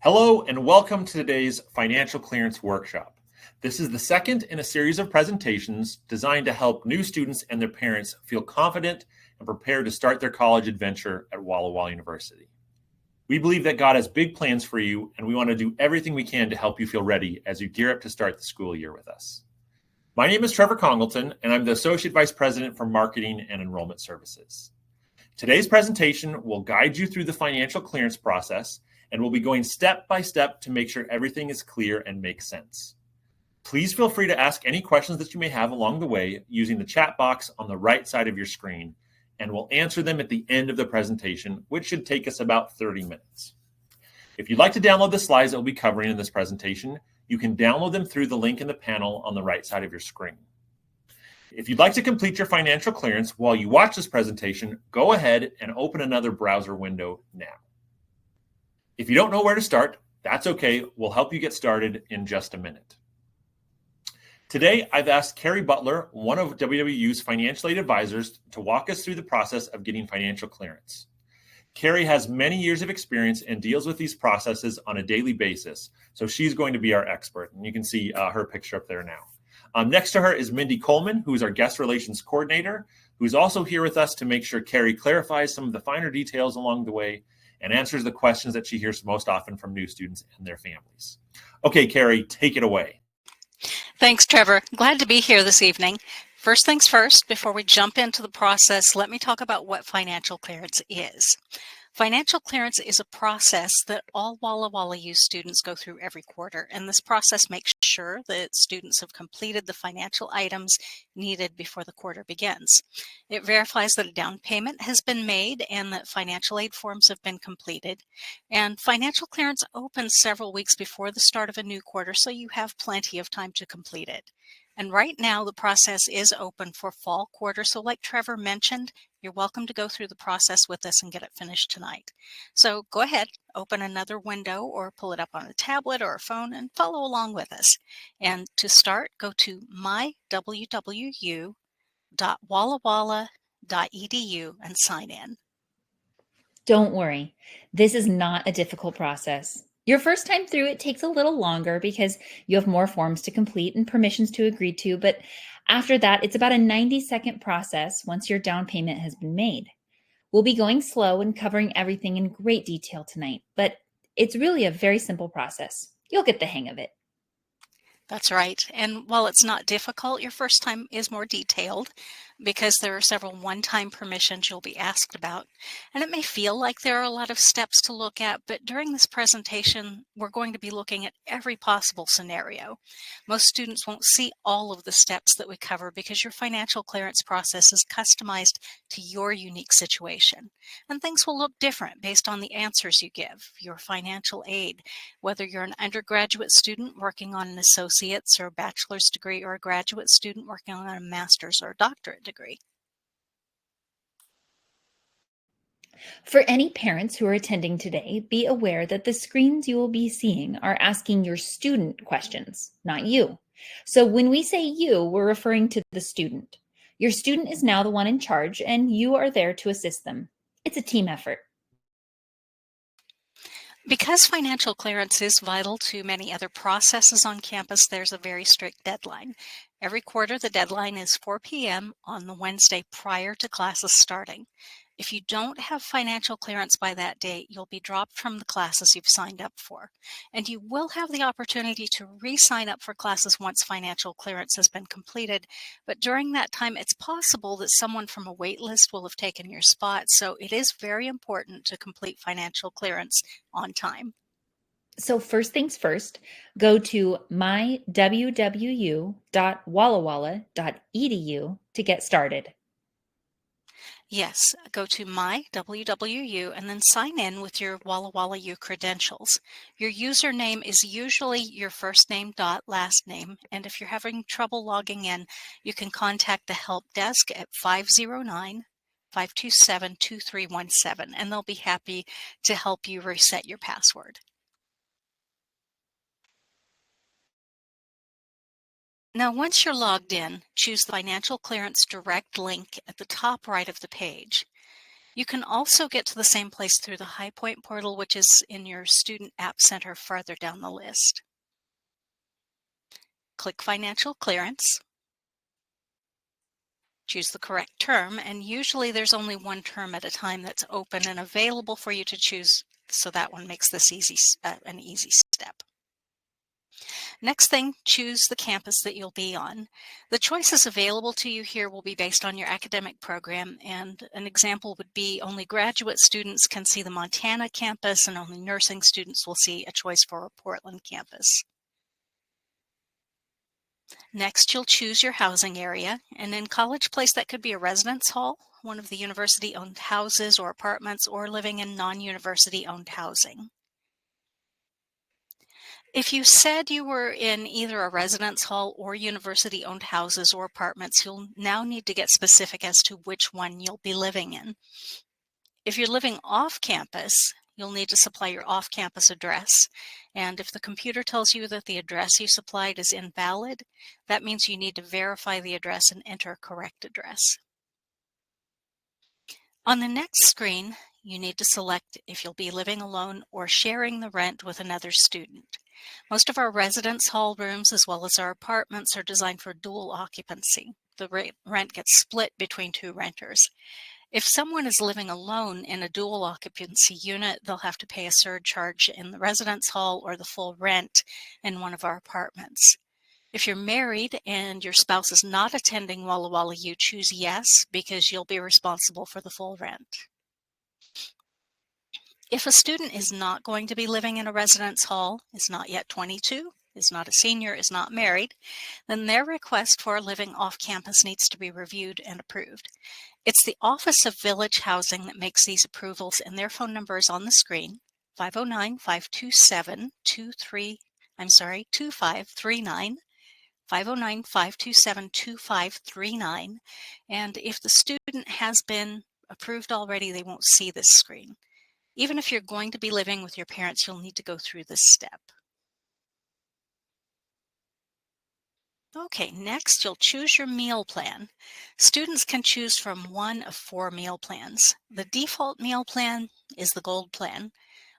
Hello and welcome to today's Financial Clearance Workshop. This is the second in a series of presentations designed to help new students and their parents feel confident and prepared to start their college adventure at Walla Walla University. We believe that God has big plans for you, and we want to do everything we can to help you feel ready as you gear up to start the school year with us. My name is Trevor Congleton, and I'm the Associate Vice President for Marketing and Enrollment Services. Today's presentation will guide you through the financial clearance process, and we'll be going step by step to make sure everything is clear and makes sense. Please feel free to ask any questions that you may have along the way using the chat box on the right side of your screen, and we'll answer them at the end of the presentation, which should take us about 30 minutes. If you'd like to download the slides that we'll be covering in this presentation, you can download them through the link in the panel on the right side of your screen. If you'd like to complete your financial clearance while you watch this presentation, go ahead and open another browser window now. If you don't know where to start, that's okay. We'll help you get started in just a minute. Today, I've asked Carrie Butler, one of WWU's financial aid advisors, to walk us through the process of getting financial clearance. Carrie has many years of experience and deals with these processes on a daily basis, so she's going to be our expert, and you can see her picture up there now. Next to her is Mindy Coleman, who is our guest relations coordinator, who's also here with us to make sure Carrie clarifies some of the finer details along the way and answers the questions that she hears most often from new students and their families. Okay, Carrie, take it away. Thanks, Trevor. Glad to be here this evening. First things first, before we jump into the process, let me talk about what financial clearance is. Financial clearance is a process that all Walla Walla U students go through every quarter, and this process makes sure that students have completed the financial items needed before the quarter begins. It verifies that a down payment has been made and that financial aid forms have been completed. And financial clearance opens several weeks before the start of a new quarter, so you have plenty of time to complete it. And right now, the process is open for fall quarter, so like Trevor mentioned, you're welcome to go through the process with us and get it finished tonight. So go ahead, open another window or pull it up on a tablet or a phone and follow along with us. And to start, go to mywwu.wallawalla.edu and sign in. Don't worry, this is not a difficult process. Your first time through it takes a little longer because you have more forms to complete and permissions to agree to, but after that, it's about a 90-second process once your down payment has been made. We'll be going slow and covering everything in great detail tonight, but it's really a very simple process. You'll get the hang of it. That's right. And while it's not difficult, your first time is more detailed because there are several one-time permissions you'll be asked about. And it may feel like there are a lot of steps to look at, but during this presentation, we're going to be looking at every possible scenario. Most students won't see all of the steps that we cover because your financial clearance process is customized to your unique situation. And things will look different based on the answers you give, your financial aid, whether you're an undergraduate student working on an associate's or a bachelor's degree or a graduate student working on a master's or a doctorate degree. For any parents who are attending today, be aware that the screens you will be seeing are asking your student questions, not you. So when we say you, we're referring to the student. Your student is now the one in charge, and you are there to assist them. It's a team effort. Because financial clearance is vital to many other processes on campus, there's a very strict deadline. Every quarter, the deadline is 4 p.m. on the Wednesday prior to classes starting. If you don't have financial clearance by that date, you'll be dropped from the classes you've signed up for. And you will have the opportunity to re-sign up for classes once financial clearance has been completed. But during that time, it's possible that someone from a wait list will have taken your spot. So it is very important to complete financial clearance on time. So first things first, go to mywwu.wallawalla.edu to get started. Yes, go to My WWU and then sign in with your Walla Walla U credentials. Your username is usually your first name dot last name, and if you're having trouble logging in, you can contact the help desk at 509-527-2317, and they'll be happy to help you reset your password. Now, once you're logged in, choose the Financial Clearance Direct link at the top right of the page. You can also get to the same place through the High Point portal, which is in your Student App Center farther down the list. Click Financial Clearance. Choose the correct term, and usually there's only one term at a time that's open and available for you to choose, so that one makes this an easy step. Next thing, choose the campus that you'll be on. The choices available to you here will be based on your academic program, and an example would be only graduate students can see the Montana campus and only nursing students will see a choice for a Portland campus. Next, you'll choose your housing area, and in College Place that could be a residence hall, one of the university-owned houses or apartments, or living in non-university-owned housing. If you said you were in either a residence hall or university-owned houses or apartments, you'll now need to get specific as to which one you'll be living in. If you're living off campus, you'll need to supply your off-campus address. And if the computer tells you that the address you supplied is invalid, that means you need to verify the address and enter a correct address. On the next screen, you need to select if you'll be living alone or sharing the rent with another student. Most of our residence hall rooms, as well as our apartments, are designed for dual occupancy. The rent gets split between two renters. If someone is living alone in a dual occupancy unit, they'll have to pay a surcharge in the residence hall or the full rent in one of our apartments. If you're married and your spouse is not attending Walla Walla U, choose yes, because you'll be responsible for the full rent. If a student is not going to be living in a residence hall, is not yet 22, is not a senior, is not married, then their request for living off campus needs to be reviewed and approved. It's the Office of Village Housing that makes these approvals, and their phone number is on the screen, 509-527-2539, 509-527-2539, and if the student has been approved already, they won't see this screen. Even if you're going to be living with your parents, you'll need to go through this step. Okay, next you'll choose your meal plan. Students can choose from one of 4 meal plans. The default meal plan is the Gold plan.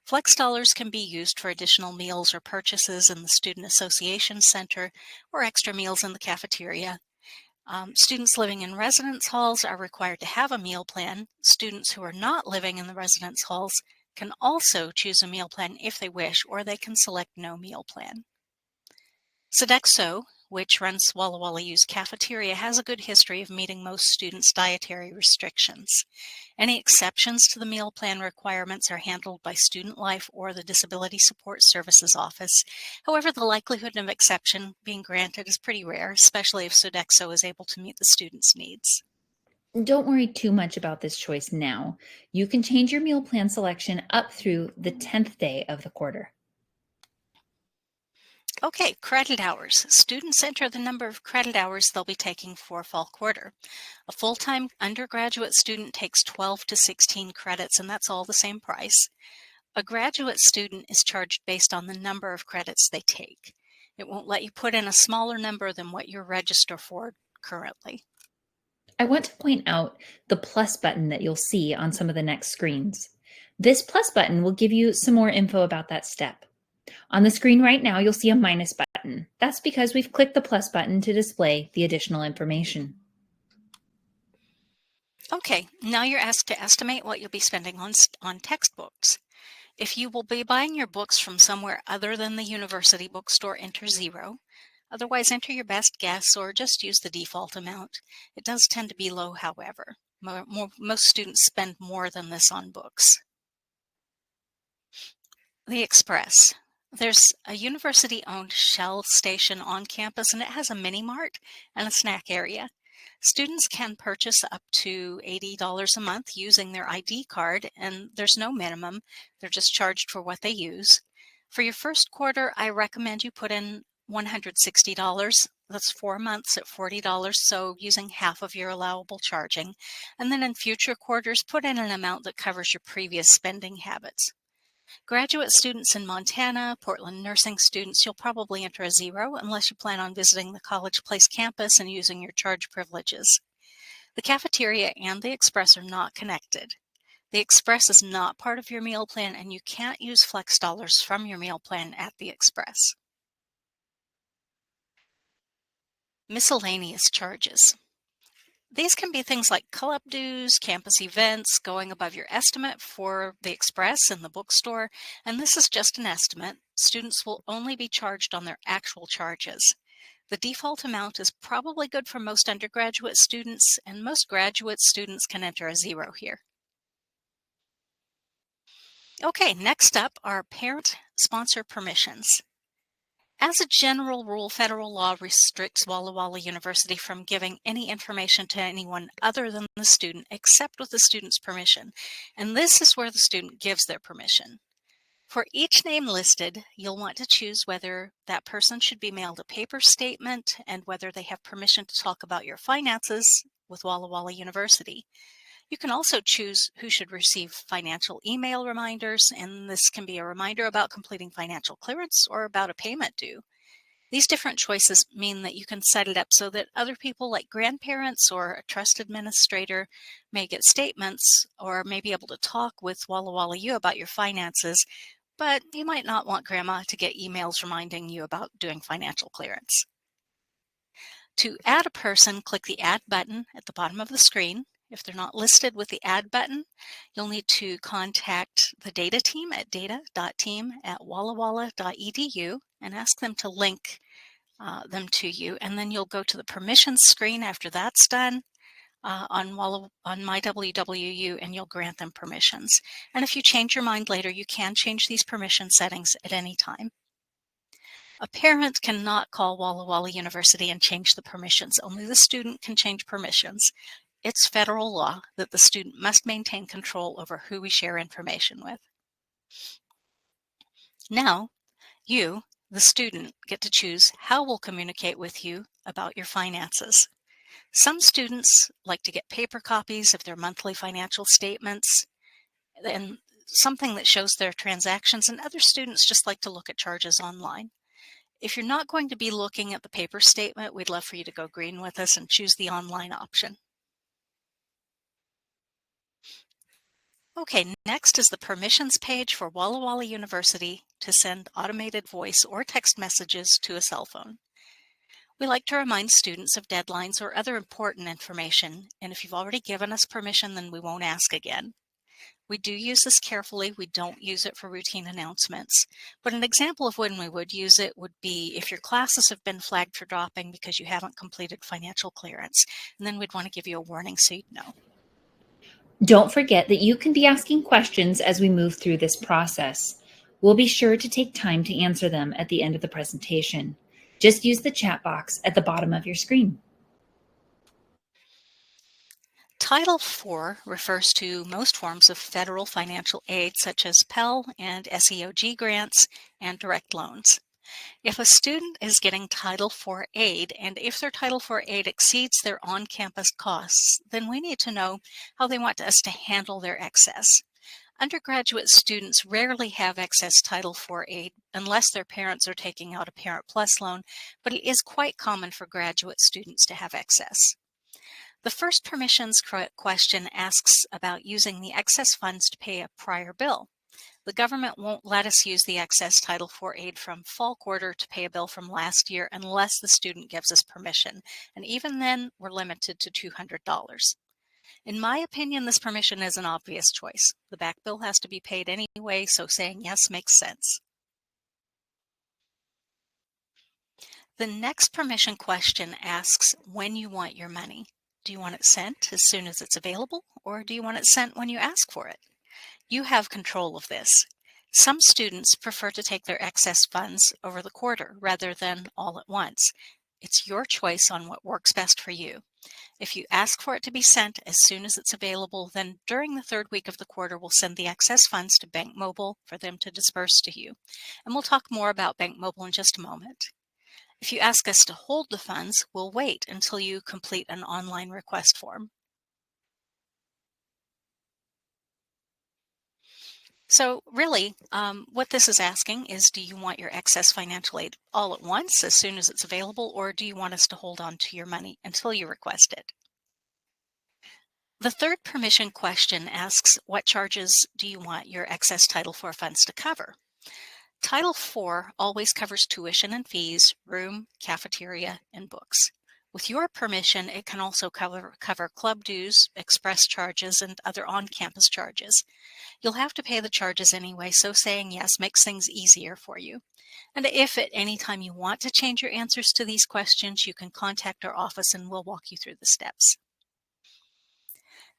Flex dollars can be used for additional meals or purchases in the Student Association Center or extra meals in the cafeteria. Students living in residence halls are required to have a meal plan. Students who are not living in the residence halls can also choose a meal plan if they wish, or they can select no meal plan. Sodexo, which runs Walla Walla U's cafeteria, has a good history of meeting most students' dietary restrictions. Any exceptions to the meal plan requirements are handled by Student Life or the Disability Support Services Office. However, the likelihood of exception being granted is pretty rare, especially if Sodexo is able to meet the students' needs. Don't worry too much about this choice now. You can change your meal plan selection up through the 10th day of the quarter. Okay, credit hours. Students enter the number of credit hours they'll be taking for fall quarter. A full-time undergraduate student takes 12 to 16 credits, and that's all the same price. A graduate student is charged based on the number of credits they take. It won't let you put in a smaller number than what you're registered for currently. I want to point out the plus button that you'll see on some of the next screens. This plus button will give you some more info about that step. On the screen right now, you'll see a minus button. That's because we've clicked the plus button to display the additional information. Okay, now you're asked to estimate what you'll be spending on textbooks. If you will be buying your books from somewhere other than the university bookstore, enter 0. Otherwise, enter your best guess or just use the default amount. It does tend to be low, however. Most students spend more than this on books. The Express. There's a university-owned Shell station on campus, and it has a mini mart and a snack area. Students can purchase up to $80 a month using their ID card, and there's no minimum. They're just charged for what they use. For your first quarter, I recommend you put in $160. That's 4 months at $40, so using half of your allowable charging. And then in future quarters, put in an amount that covers your previous spending habits. Graduate students in Montana, Portland nursing students, you'll probably enter a 0 unless you plan on visiting the College Place campus and using your charge privileges. The cafeteria and the Express are not connected. The Express is not part of your meal plan, and you can't use flex dollars from your meal plan at the Express. Miscellaneous charges. These can be things like club dues, campus events, going above your estimate for the Express and the bookstore, and this is just an estimate. Students will only be charged on their actual charges. The default amount is probably good for most undergraduate students, and most graduate students can enter a 0 here. Okay, next up are parent-sponsor permissions. As a general rule, federal law restricts Walla Walla University from giving any information to anyone other than the student, except with the student's permission. And this is where the student gives their permission. For each name listed, you'll want to choose whether that person should be mailed a paper statement and whether they have permission to talk about your finances with Walla Walla University. You can also choose who should receive financial email reminders, and this can be a reminder about completing financial clearance or about a payment due. These different choices mean that you can set it up so that other people like grandparents or a trust administrator may get statements or may be able to talk with Walla Walla U about your finances, but you might not want grandma to get emails reminding you about doing financial clearance. To add a person, click the Add button at the bottom of the screen. If they're not listed with the Add button, you'll need to contact the data team at data.team@wallawalla.edu and ask them to link them to you. And then you'll go to the permissions screen after that's done on My WWU, and you'll grant them permissions. And if you change your mind later, you can change these permission settings at any time. A parent cannot call Walla Walla University and change the permissions. Only the student can change permissions. It's federal law that the student must maintain control over who we share information with. Now, you, the student, get to choose how we'll communicate with you about your finances. Some students like to get paper copies of their monthly financial statements and something that shows their transactions, and other students just like to look at charges online. If you're not going to be looking at the paper statement, we'd love for you to go green with us and choose the online option. Okay, next is the permissions page for Walla Walla University to send automated voice or text messages to a cell phone. We like to remind students of deadlines or other important information, and if you've already given us permission, then we won't ask again. We do use this carefully. We don't use it for routine announcements, but an example of when we would use it would be if your classes have been flagged for dropping because you haven't completed financial clearance, and then we'd want to give you a warning so you'd know. Don't forget that you can be asking questions as we move through this process. We'll be sure to take time to answer them at the end of the presentation. Just use the chat box at the bottom of your screen. Title IV refers to most forms of federal financial aid, such as Pell and SEOG grants and direct loans. If a student is getting Title IV aid, and if their Title IV aid exceeds their on-campus costs, then we need to know how they want us to handle their excess. Undergraduate students rarely have excess Title IV aid unless their parents are taking out a Parent Plus loan, but it is quite common for graduate students to have excess. The first permissions question asks about using the excess funds to pay a prior bill. The government won't let us use the excess Title IV aid from fall quarter to pay a bill from last year unless the student gives us permission, and even then we're limited to $200. In my opinion, this permission is an obvious choice. The back bill has to be paid anyway, so saying yes makes sense. The next permission question asks when you want your money. Do you want it sent as soon as it's available, or do you want it sent when you ask for it? You have control of this. Some students prefer to take their excess funds over the quarter rather than all at once. It's your choice on what works best for you. If you ask for it to be sent as soon as it's available, then during the third week of the quarter, we'll send the excess funds to Bank Mobile for them to disperse to you. And we'll talk more about Bank Mobile in just a moment. If you ask us to hold the funds, we'll wait until you complete an online request form. So really, what this is asking is, do you want your excess financial aid all at once, as soon as it's available, or do you want us to hold on to your money until you request it? The third permission question asks, what charges do you want your excess Title IV funds to cover? Title IV always covers tuition and fees, room, cafeteria, and books. With your permission, it can also cover club dues, express charges, and other on-campus charges. You'll have to pay the charges anyway, so saying yes makes things easier for you. And if at any time you want to change your answers to these questions, you can contact our office and we'll walk you through the steps.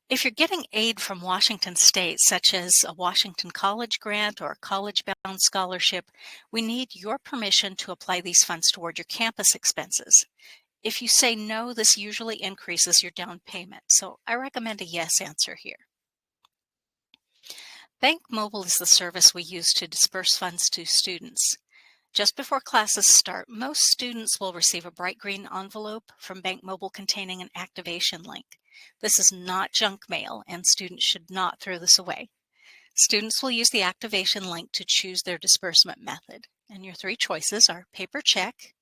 If you're getting aid from Washington State, such as a Washington College grant or a college-bound scholarship, we need your permission to apply these funds toward your campus expenses. If you say no, this usually increases your down payment, so I recommend a yes answer here. Bank Mobile is the service we use to disperse funds to students. Just before classes start, most students will receive a bright green envelope from Bank Mobile containing an activation link. This is not junk mail, and students should not throw this away. Students will use the activation link to choose their disbursement method, and your three choices are paper check,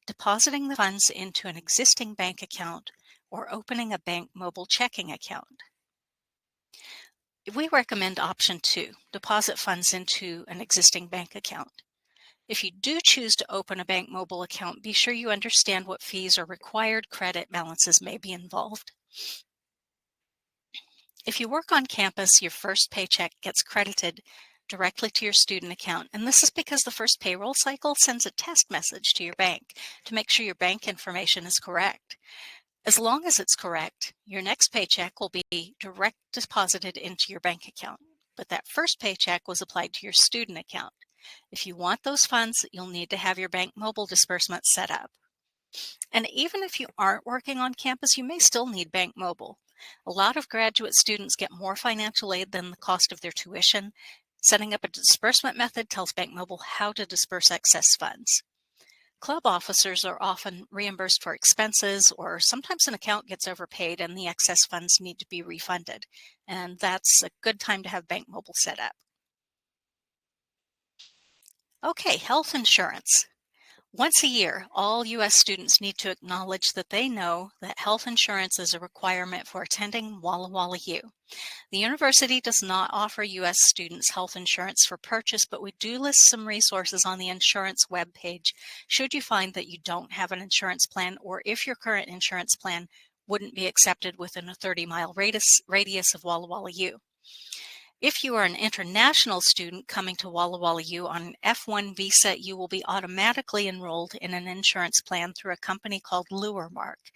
depositing the funds into an existing bank account, or opening a Bank Mobile checking account. We recommend option 2, deposit funds into an existing bank account. If you do choose to open a Bank Mobile account, be sure you understand what fees or required credit balances may be involved. If you work on campus, your first paycheck gets credited directly to your student account, and this is because the first payroll cycle sends a test message to your bank to make sure your bank information is correct. As long as it's correct, your next paycheck will be direct deposited into your bank account, but that first paycheck was applied to your student account. If you want those funds, you'll need to have your Bank Mobile disbursement set up. And even if you aren't working on campus, you may still need Bank Mobile. A lot of graduate students get more financial aid than the cost of their tuition. Setting up a disbursement method tells Bank Mobile how to disperse excess funds. Club officers are often reimbursed for expenses, or sometimes an account gets overpaid and the excess funds need to be refunded. And that's a good time to have Bank Mobile set up. Okay, health insurance. Once a year, all U.S. students need to acknowledge that they know that health insurance is a requirement for attending Walla Walla U. The university does not offer U.S. students health insurance for purchase, but we do list some resources on the insurance webpage should you find that you don't have an insurance plan, or if your current insurance plan wouldn't be accepted within a 30-mile radius of Walla Walla U. If you are an international student coming to Walla Walla U on an F1 visa, you will be automatically enrolled in an insurance plan through a company called Luremark.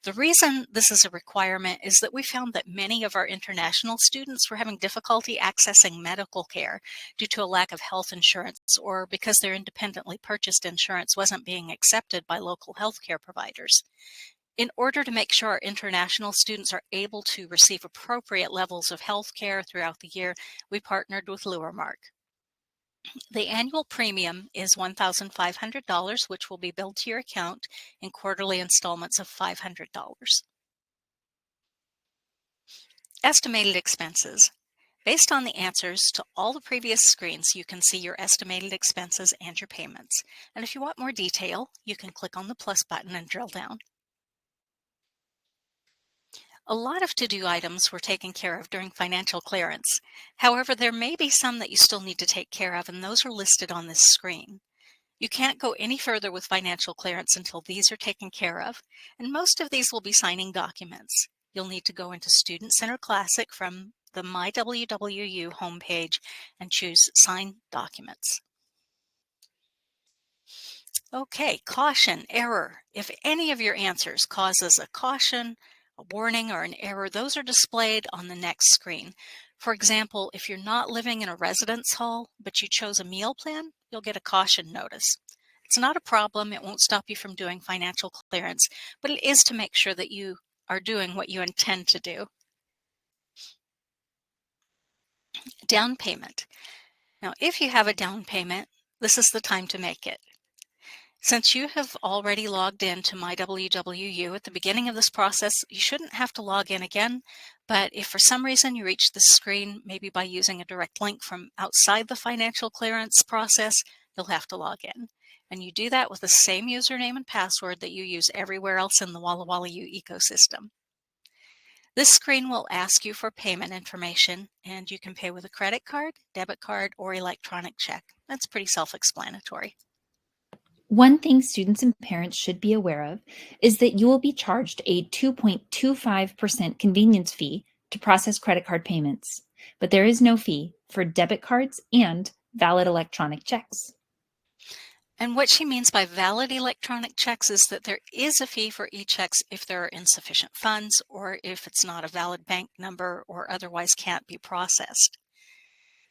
The reason this is a requirement is that we found that many of our international students were having difficulty accessing medical care due to a lack of health insurance, or because their independently purchased insurance wasn't being accepted by local healthcare providers. In order to make sure our international students are able to receive appropriate levels of health care throughout the year, we partnered with Luremark. The annual premium is $1,500, which will be billed to your account in quarterly installments of $500. Estimated expenses. Based on the answers to all the previous screens, you can see your estimated expenses and your payments. And if you want more detail, you can click on the plus button and drill down. A lot of to-do items were taken care of during financial clearance. However, there may be some that you still need to take care of, and those are listed on this screen. You can't go any further with financial clearance until these are taken care of, and most of these will be signing documents. You'll need to go into Student Center Classic from the MyWWU homepage and choose Sign Documents. Okay, caution, error. If any of your answers causes a caution, a warning, or an error, those are displayed on the next screen. For example, if you're not living in a residence hall, but you chose a meal plan, you'll get a caution notice. It's not a problem. It won't stop you from doing financial clearance, but it is to make sure that you are doing what you intend to do. Down payment. Now, if you have a down payment, this is the time to make it. Since you have already logged in to MyWWU at the beginning of this process, you shouldn't have to log in again, but if for some reason you reach this screen, maybe by using a direct link from outside the financial clearance process, you'll have to log in. And you do that with the same username and password that you use everywhere else in the Walla Walla U ecosystem. This screen will ask you for payment information, and you can pay with a credit card, debit card, or electronic check. That's pretty self-explanatory. One thing students and parents should be aware of is that you will be charged a 2.25% convenience fee to process credit card payments, but there is no fee for debit cards and valid electronic checks. And what she means by valid electronic checks is that there is a fee for e-checks if there are insufficient funds or if it's not a valid bank number or otherwise can't be processed.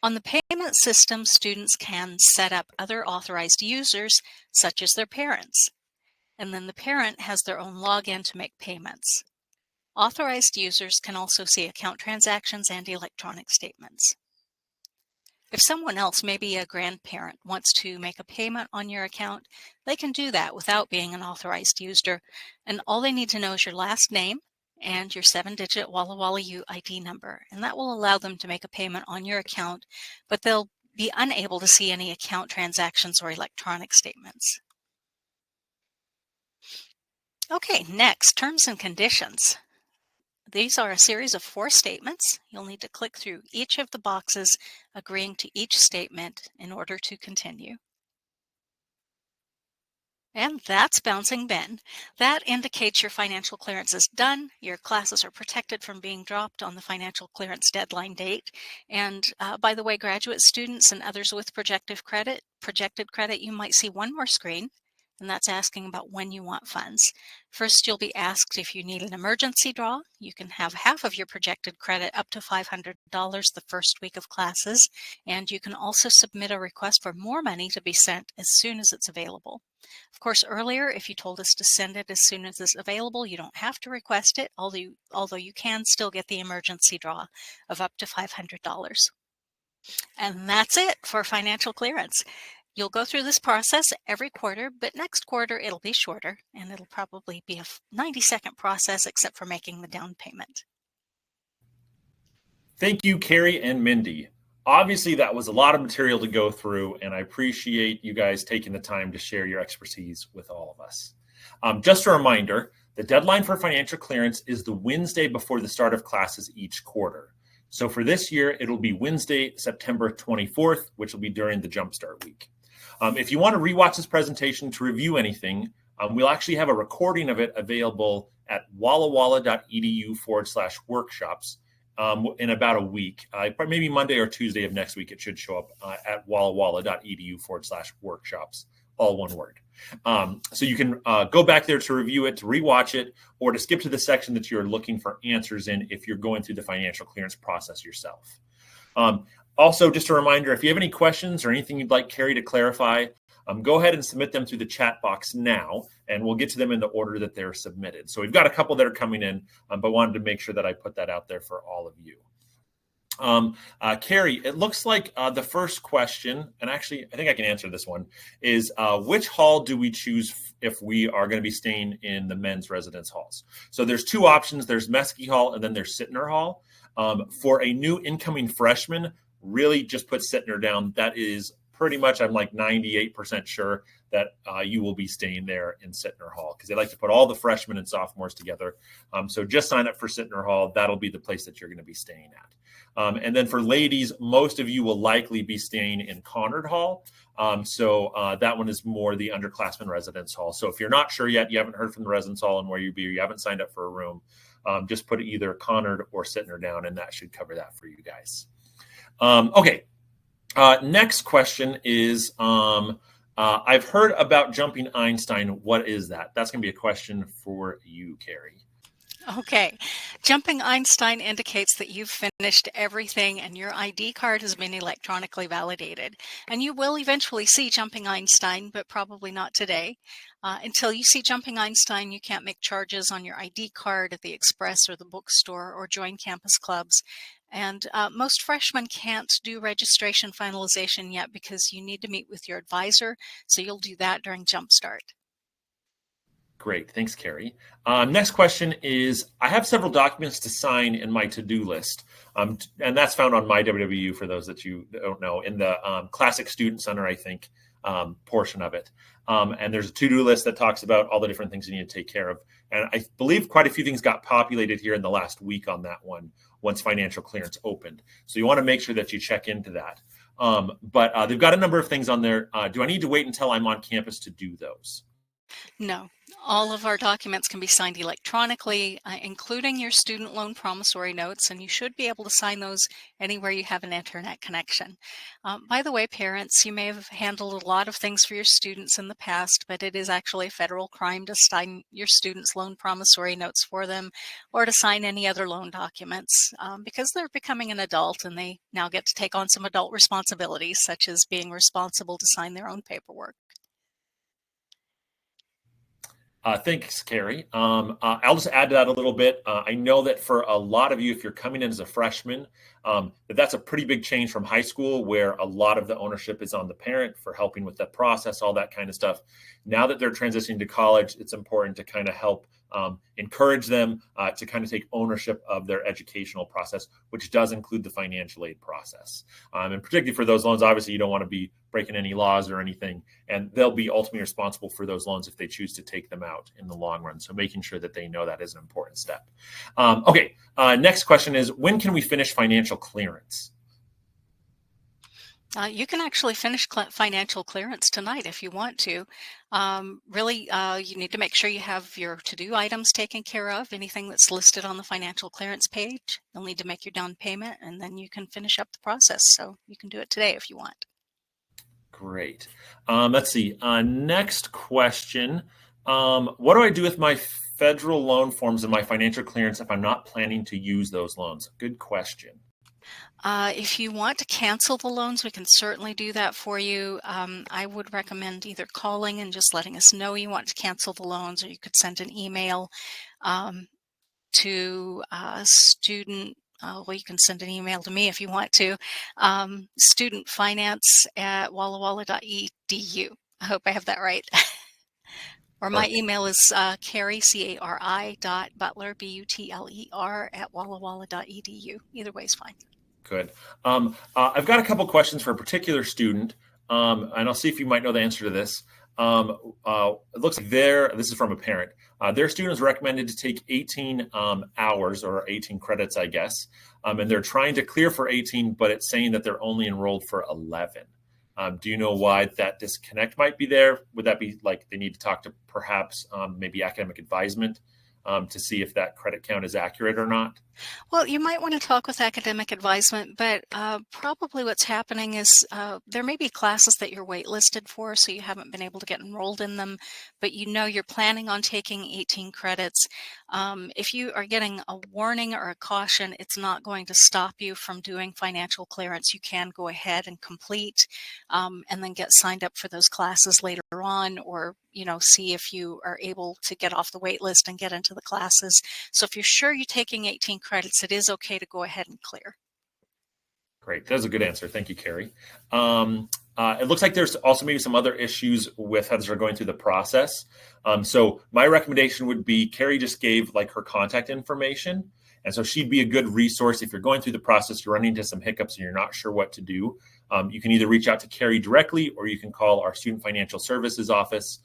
On the payment system, students can set up other authorized users, such as their parents, and then the parent has their own login to make payments. Authorized users can also see account transactions and electronic statements. If someone else, maybe a grandparent, wants to make a payment on your account, they can do that without being an authorized user, and all they need to know is your last name and your 7-digit Walla Walla U ID number, and that will allow them to make a payment on your account, but they'll be unable to see any account transactions or electronic statements. Okay, next, terms and conditions. These are a series of 4 statements. You'll need to click through each of the boxes, agreeing to each statement in order to continue. And that's bouncing Ben. That indicates your financial clearance is done. Your classes are protected from being dropped on the financial clearance deadline date. And by the way, graduate students and others with projected credit, you might see one more screen, and that's asking about when you want funds. First, you'll be asked if you need an emergency draw. You can have half of your projected credit up to $500 the first week of classes, and you can also submit a request for more money to be sent as soon as it's available. Of course, earlier, if you told us to send it as soon as it's available, you don't have to request it, although you can still get the emergency draw of up to $500. And that's it for financial clearance. You'll go through this process every quarter, but next quarter it'll be shorter, and it'll probably be a 90-second process except for making the down payment. Thank you, Carrie and Mindy. Obviously, that was a lot of material to go through, and I appreciate you guys taking the time to share your expertise with all of us. Just a reminder, the deadline for financial clearance is the Wednesday before the start of classes each quarter. So for this year, it'll be Wednesday, September 24th, which will be during the Jumpstart Week. If you want to rewatch this presentation to review anything, we'll actually have a recording of it available at wallawalla.edu/workshops in about a week. Maybe Monday or Tuesday of next week, it should show up at wallawalla.edu/workshops, all one word. So you can go back there to review it, to rewatch it, or to skip to the section that you're looking for answers in if you're going through the financial clearance process yourself. Also, just a reminder, if you have any questions or anything you'd like Carrie to clarify, go ahead and submit them through the chat box now, and we'll get to them in the order that they're submitted. So we've got a couple that are coming in, but wanted to make sure that I put that out there for all of you. Carrie, it looks like the first question, and actually I think I can answer this one, is which hall do we choose if we are going to be staying in the men's residence halls? So there's 2 options. There's Meskey Hall and then there's Sittner Hall. For a new incoming freshman, really just put Sittner down. That is pretty much, I'm like 98% sure that you will be staying there in Sittner Hall because they like to put all the freshmen and sophomores together. So just sign up for Sittner Hall. That'll be the place that you're going to be staying at. And then for ladies, most of you will likely be staying in Conard Hall. So that one is more the underclassmen residence hall. So if you're not sure yet, you haven't heard from the residence hall and where you be, or you haven't signed up for a room, just put either Conard or Sittner down, and that should cover that for you guys. Okay. Next question is, I've heard about jumping Einstein. What is that? That's going to be a question for you, Carrie. Okay. Jumping Einstein indicates that you've finished everything and your ID card has been electronically validated. And you will eventually see Jumping Einstein, but probably not today. Until you see Jumping Einstein, you can't make charges on your ID card at the Express or the bookstore or join campus clubs. And most freshmen can't do registration finalization yet because you need to meet with your advisor. So you'll do that during Jumpstart. Great. Thanks, Carrie. Next question is, I have several documents to sign in my to-do list. And that's found on my WWU for those that you don't know, in the Classic Student Center, I think, portion of it. And there's a to-do list that talks about all the different things you need to take care of. And I believe quite a few things got populated here in the last week on that one once financial clearance opened. So you want to make sure that you check into that. But they've got a number of things on there. Do I need to wait until I'm on campus to do those? No, all of our documents can be signed electronically, including your student loan promissory notes, and you should be able to sign those anywhere you have an internet connection. By the way, parents, you may have handled a lot of things for your students in the past, but it is actually a federal crime to sign your students' loan promissory notes for them or to sign any other loan documents because they're becoming an adult and they now get to take on some adult responsibilities, such as being responsible to sign their own paperwork. Thanks, Carrie. I'll just add to that a little bit. I know that for a lot of you, if you're coming in as a freshman, that's a pretty big change from high school where a lot of the ownership is on the parent for helping with that process, all that kind of stuff. Now that they're transitioning to college, it's important to kind of help encourage them to kind of take ownership of their educational process, which does include the financial aid process. And particularly for those loans, obviously you don't want to be breaking any laws or anything, and they'll be ultimately responsible for those loans if they choose to take them out in the long run. So making sure that they know that is an important step. Okay, next question is, when can we finish financial clearance? You can actually finish financial clearance tonight if you want to. Really, you need to make sure you have your to-do items taken care of, anything that's listed on the financial clearance page. You'll need to make your down payment, and then you can finish up the process. So you can do it today if you want. Great. Let's see. Next question. What do I do with my federal loan forms and my financial clearance if I'm not planning to use those loans? Good question. If you want to cancel the loans, we can certainly do that for you. I would recommend either calling and just letting us know you want to cancel the loans, or you could send an email to student. Well, you can send an email to me if you want to. studentfinance@wallawalla.edu. I hope I have that right. Or my email is Carrie, CARI.Butler, BUTLER, @wallawalla.edu. Either way is fine. Good. I've got a couple questions for a particular student, and I'll see if you might know the answer to this. It looks like this is from a parent. Their student is recommended to take 18 hours or 18 credits, I guess, and they're trying to clear for 18, but it's saying that they're only enrolled for 11. Do you know why that disconnect might be there? Would that be like they need to talk to perhaps maybe academic advisement to see if that credit count is accurate or not? Well, you might want to talk with academic advisement, but probably what's happening is there may be classes that you're waitlisted for, so you haven't been able to get enrolled in them, but you know you're planning on taking 18 credits. If you are getting a warning or a caution, it's not going to stop you from doing financial clearance. You can go ahead and complete and then get signed up for those classes later on, or see if you are able to get off the wait list and get into the classes. So if you're sure you're taking 18 credits, it is okay to go ahead and clear. Great. That was a good answer. Thank you, Carrie. It looks like there's also maybe some other issues with as they're going through the process. So my recommendation would be Carrie just gave like her contact information. And so she'd be a good resource if you're going through the process, you're running into some hiccups and you're not sure what to do. You can either reach out to Carrie directly, or you can call our Student Financial Services office,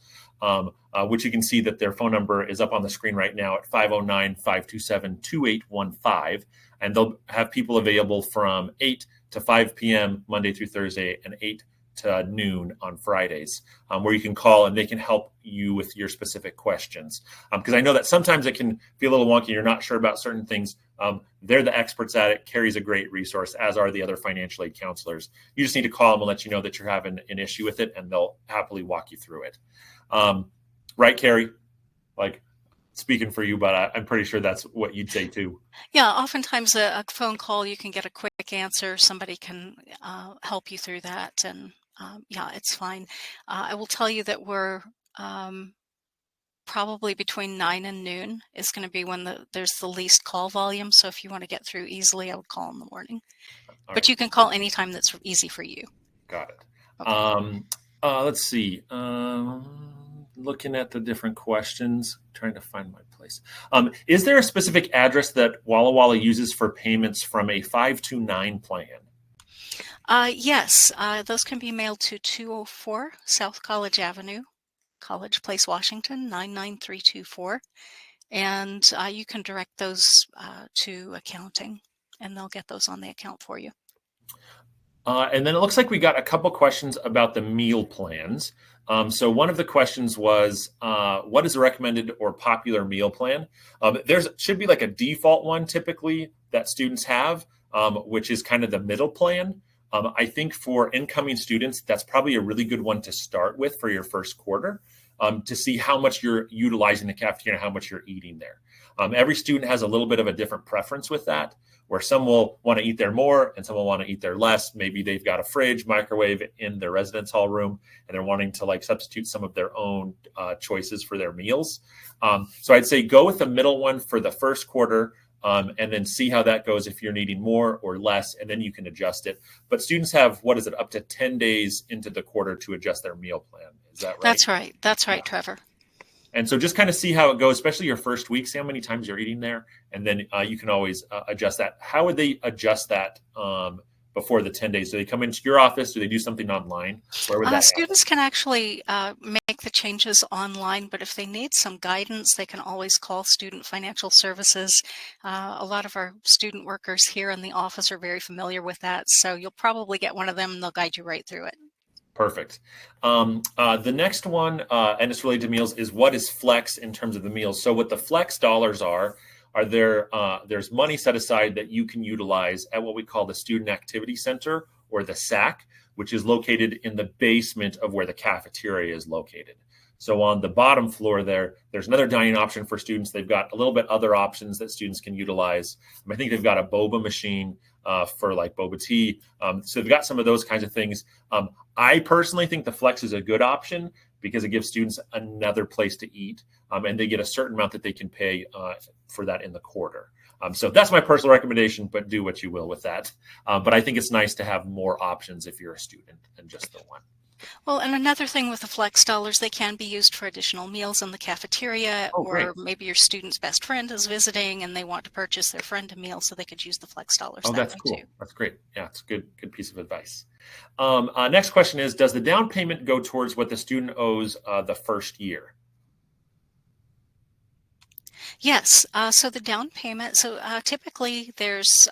which you can see that their phone number is up on the screen right now at 509-527-2815. And they'll have people available from 8 to 5 p.m. Monday through Thursday and 8 to noon on Fridays, where you can call and they can help you with your specific questions. Because I know that sometimes it can be a little wonky. You're not sure about certain things. They're the experts at it. Carrie's a great resource, as are the other financial aid counselors. You just need to call them and let you know that you're having an issue with it, and they'll happily walk you through it. Right, Carrie? Like, speaking for you, but I'm pretty sure that's what you'd say too. Yeah, oftentimes a phone call, you can get a quick answer. Somebody can help you through that, and yeah, it's fine. I will tell you that we're probably between 9 and noon is going to be when there's the least call volume. So if you want to get through easily, I would call in the morning. But you can call anytime that's easy for you. Got it. Okay. Let's see. Looking at the different questions, trying to find my place. Is there a specific address that Walla Walla uses for payments from a 529 plan? Yes, those can be mailed to 204 South College Avenue, College Place, Washington, 99324. and you can direct those to accounting, and they'll get those on the account for you. And then it looks like we got a couple questions about the meal plans. So one of the questions was, what is the recommended or popular meal plan? There should be like a default one typically that students have, which is kind of the middle plan. I think for incoming students, that's probably a really good one to start with for your first quarter, to see how much you're utilizing the cafeteria and how much you're eating there. Every student has a little bit of a different preference with that, where some will want to eat there more and some will want to eat there less. Maybe they've got a fridge, microwave in their residence hall room, and they're wanting to like substitute some of their own choices for their meals. So I'd say go with the middle one for the first quarter, and then see how that goes if you're needing more or less, and then you can adjust it. But students have, up to 10 days into the quarter to adjust their meal plan. Is that right? That's right. That's right, Trevor. And so just kind of see how it goes, especially your first week, see how many times you're eating there, and then you can always adjust that. How would they adjust that before the 10 days? Do they come into your office? Do they do something online? Where would that students can actually make the changes online, but if they need some guidance, they can always call Student Financial Services. A lot of our student workers here in the office are very familiar with that, so you'll probably get one of them and they'll guide you right through it. Perfect. The next one, and it's related to meals, is what is flex in terms of the meals. So what the flex dollars are there's money set aside that you can utilize at what we call the Student Activity Center, or the SAC, which is located in the basement of where the cafeteria is located. So on the bottom floor there's another dining option for students. They've got a little bit other options that students can utilize. I think they've got a boba machine for like boba tea. So they've got some of those kinds of things. I personally think the flex is a good option because it gives students another place to eat, and they get a certain amount that they can pay for that in the quarter. So that's my personal recommendation, but do what you will with that. But I think it's nice to have more options if you're a student than just the one. Well, and another thing with the flex dollars, they can be used for additional meals in the cafeteria, or maybe your student's best friend is visiting and they want to purchase their friend a meal, so they could use the flex dollars. Oh, that's cool. Too. That's great. Yeah, it's a good piece of advice. Next question is, does the down payment go towards what the student owes the first year? Yes. So the down payment, typically there's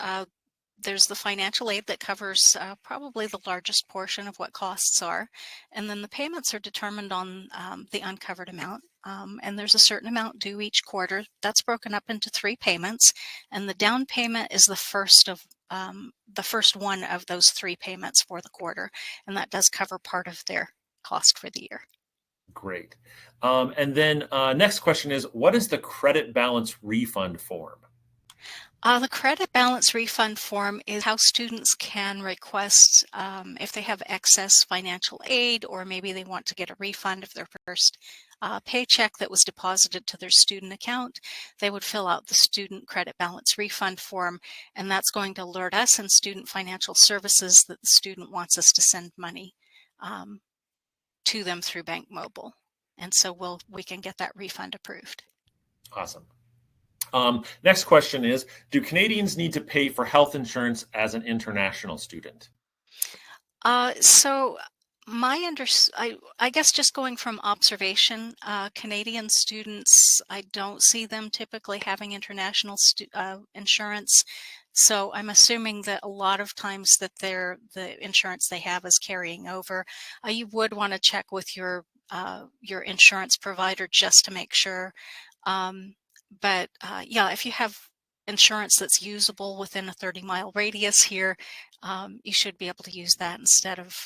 the financial aid that covers probably the largest portion of what costs are. And then the payments are determined on the uncovered amount. And there's a certain amount due each quarter. That's broken up into 3 payments. And the down payment is the first one of those 3 payments for the quarter. And that does cover part of their cost for the year. Great. And then next question is, what is the credit balance refund form? The credit balance refund form is how students can request if they have excess financial aid, or maybe they want to get a refund of their first paycheck that was deposited to their student account. They would fill out the student credit balance refund form, and that's going to alert us in Student Financial Services that the student wants us to send money to them through Bank Mobile. And so we can get that refund approved. Awesome. Next question is, do Canadians need to pay for health insurance as an international student? So I guess just going from observation, Canadian students, I don't see them typically having international insurance. So I'm assuming that a lot of times that the insurance they have is carrying over. You would want to check with your insurance provider just to make sure. But if you have insurance that's usable within a 30-mile radius here, you should be able to use that instead of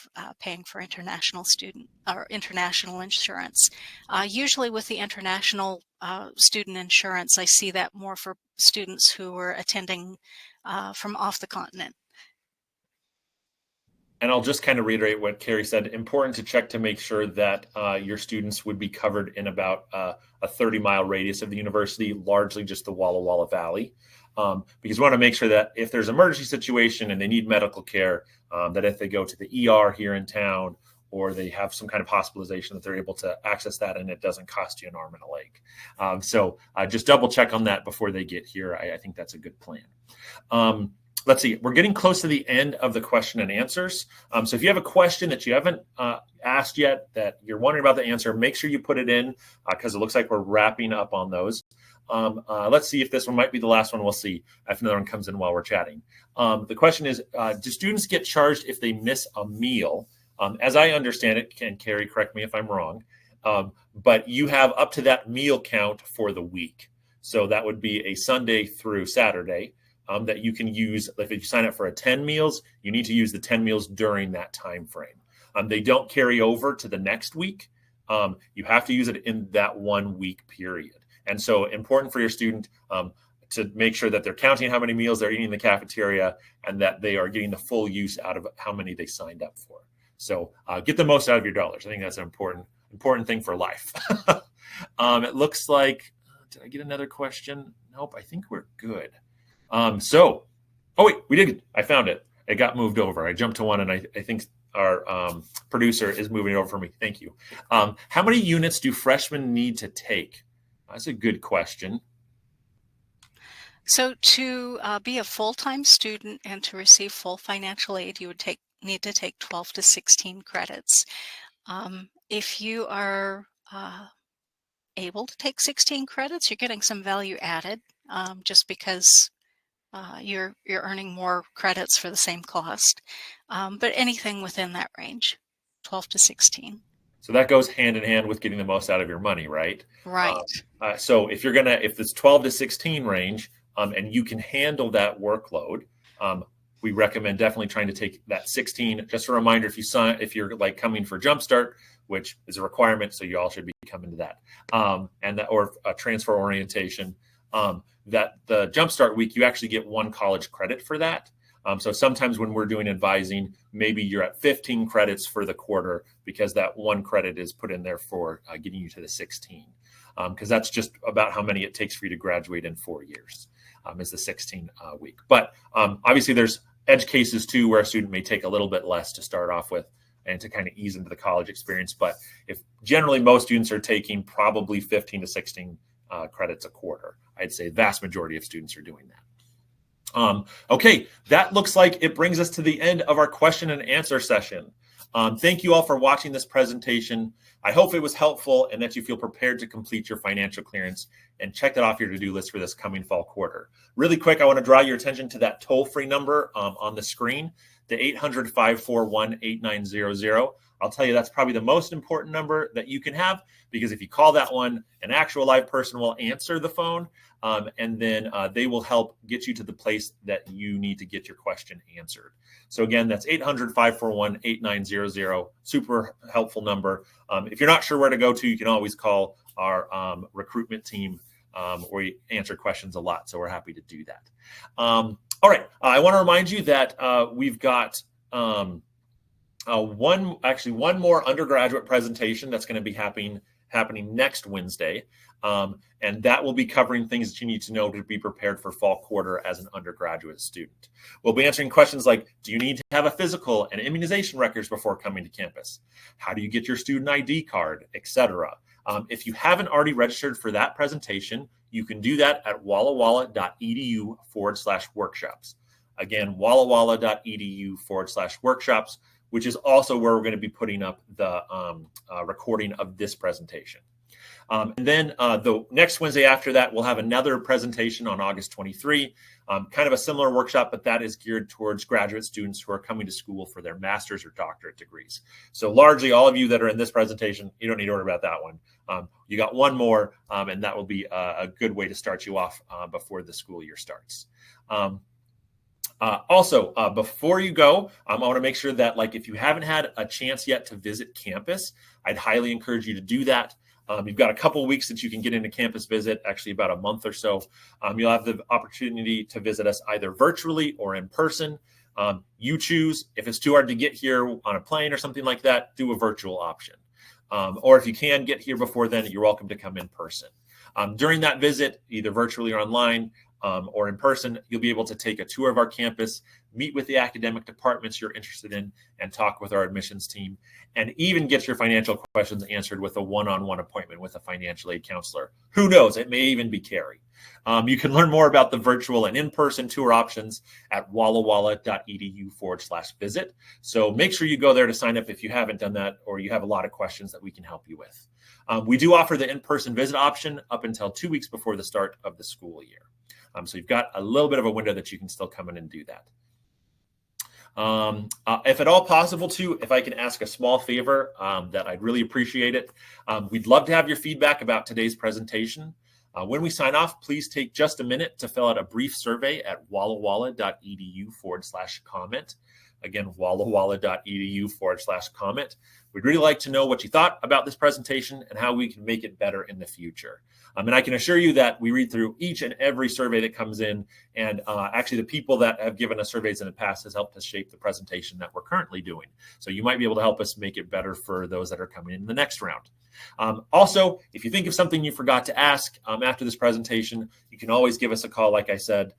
paying for international insurance. Usually with the international student insurance, I see that more for students who are attending from off the continent. And I'll just kind of reiterate what Carrie said. Important to check to make sure that your students would be covered in about a 30-mile radius of the university, largely just the Walla Walla Valley. Because we want to make sure that if there's an emergency situation and they need medical care, that if they go to the ER here in town, or they have some kind of hospitalization, that they're able to access that and it doesn't cost you an arm and a leg. So just double check on that before they get here. I think that's a good plan. Let's see, we're getting close to the end of the question and answers. So if you have a question that you haven't asked yet, that you're wondering about the answer, make sure you put it in because it looks like we're wrapping up on those. Let's see if this one might be the last one. We'll see if another one comes in while we're chatting. The question is, do students get charged if they miss a meal? As I understand it, and Carrie, correct me if I'm wrong, but you have up to that meal count for the week. So that would be a Sunday through Saturday that you can use. If you sign up for a 10 meals, you need to use the 10 meals during that time frame. They don't carry over to the next week. You have to use it in that 1 week period. And so important for your student to make sure that they're counting how many meals they're eating in the cafeteria and that they are getting the full use out of how many they signed up for. So get the most out of your dollars. I think that's an important thing for life. It looks like, did I get another question? Nope, I think we're good. Oh wait, we did. I found it. It got moved over. I jumped to one, and I think our producer is moving it over for me. Thank you. How many units do freshmen need to take? That's a good question. So to be a full-time student and to receive full financial aid, you would need to take 12 to 16 credits. If you are able to take 16 credits, you're getting some value added just because you're earning more credits for the same cost. But anything within that range, 12 to 16. So that goes hand in hand with getting the most out of your money, right? Right. So if it's 12 to 16 range and you can handle that workload, we recommend definitely trying to take that 16. Just a reminder, if you're like coming for Jumpstart, which is a requirement, so you all should be coming to that, or a transfer orientation, that the Jumpstart week, you actually get 1 college credit for that. So sometimes when we're doing advising, maybe you're at 15 credits for the quarter because that 1 credit is put in there for getting you to the 16. Because that's just about how many it takes for you to graduate in 4 years, is the 16 week. But obviously there's edge cases too where a student may take a little bit less to start off with and to kind of ease into the college experience. But if generally most students are taking probably 15 to 16 credits a quarter, I'd say vast majority of students are doing that. Okay, that looks like it brings us to the end of our question and answer session. Thank you all for watching this presentation. I hope it was helpful and that you feel prepared to complete your financial clearance and check that off your to-do list for this coming fall quarter. Really quick, I want to draw your attention to that toll-free number on the screen, the 800-541-8900. I'll tell you that's probably the most important number that you can have, because if you call that one, an actual live person will answer the phone, and then they will help get you to the place that you need to get your question answered. So again, that's 800-541-8900, super helpful number. If you're not sure where to go to, you can always call our recruitment team, where you answer questions a lot. So we're happy to do that. All right, I want to remind you that we've got one more undergraduate presentation that's going to be happening next Wednesday. And that will be covering things that you need to know to be prepared for fall quarter as an undergraduate student. We'll be answering questions like, do you need to have a physical and immunization records before coming to campus? How do you get your student ID card, etc.? If you haven't already registered for that presentation, you can do that at wallawalla.edu/workshops. Again, wallawalla.edu/workshops, which is also where we're going to be putting up the recording of this presentation. And then the next Wednesday after that, we'll have another presentation on August 23, kind of a similar workshop, but that is geared towards graduate students who are coming to school for their master's or doctorate degrees. So largely all of you that are in this presentation, you don't need to worry about that one. You got one more, and that will be a good way to start you off before the school year starts. Also, before you go, I want to make sure that, like, if you haven't had a chance yet to visit campus, I'd highly encourage you to do that. You've got a couple of weeks that you can get into campus visit, actually about a month or so. You'll have the opportunity to visit us either virtually or in person. You choose. If it's too hard to get here on a plane or something like that, do a virtual option. Or if you can get here before then, you're welcome to come in person. During that visit, either virtually or online, or in person, you'll be able to take a tour of our campus, meet with the academic departments you're interested in, and talk with our admissions team, and even get your financial questions answered with a one-on-one appointment with a financial aid counselor. Who knows? It may even be Carrie. You can learn more about the virtual and in-person tour options at wallawalla.edu/visit. So make sure you go there to sign up if you haven't done that, or you have a lot of questions that we can help you with. We do offer the in-person visit option up until 2 weeks before the start of the school year. So you've got a little bit of a window that you can still come in and do that. If at all possible if I can ask a small favor, that I'd really appreciate it. We'd love to have your feedback about today's presentation. When we sign off, please take just a minute to fill out a brief survey at wallawalla.edu/comment. Again, wallawalla.edu/comment. We'd really like to know what you thought about this presentation and how we can make it better in the future. And I can assure you that we read through each and every survey that comes in. And actually, the people that have given us surveys in the past has helped us shape the presentation that we're currently doing. So you might be able to help us make it better for those that are coming in the next round. Also, if you think of something you forgot to ask after this presentation, you can always give us a call. Like I said,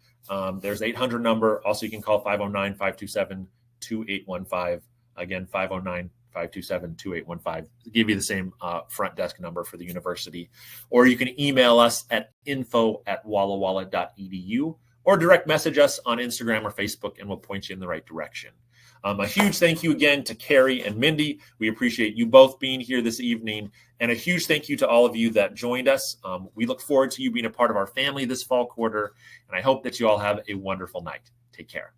there's 800 number. Also, you can call 509-527-2815. Again, 509-527-2815. Give you the same front desk number for the university. Or you can email us at info@wallawalla.edu or direct message us on Instagram or Facebook, and we'll point you in the right direction. A huge thank you again to Carrie and Mindy. We appreciate you both being here this evening. And a huge thank you to all of you that joined us. We look forward to you being a part of our family this fall quarter. And I hope that you all have a wonderful night. Take care.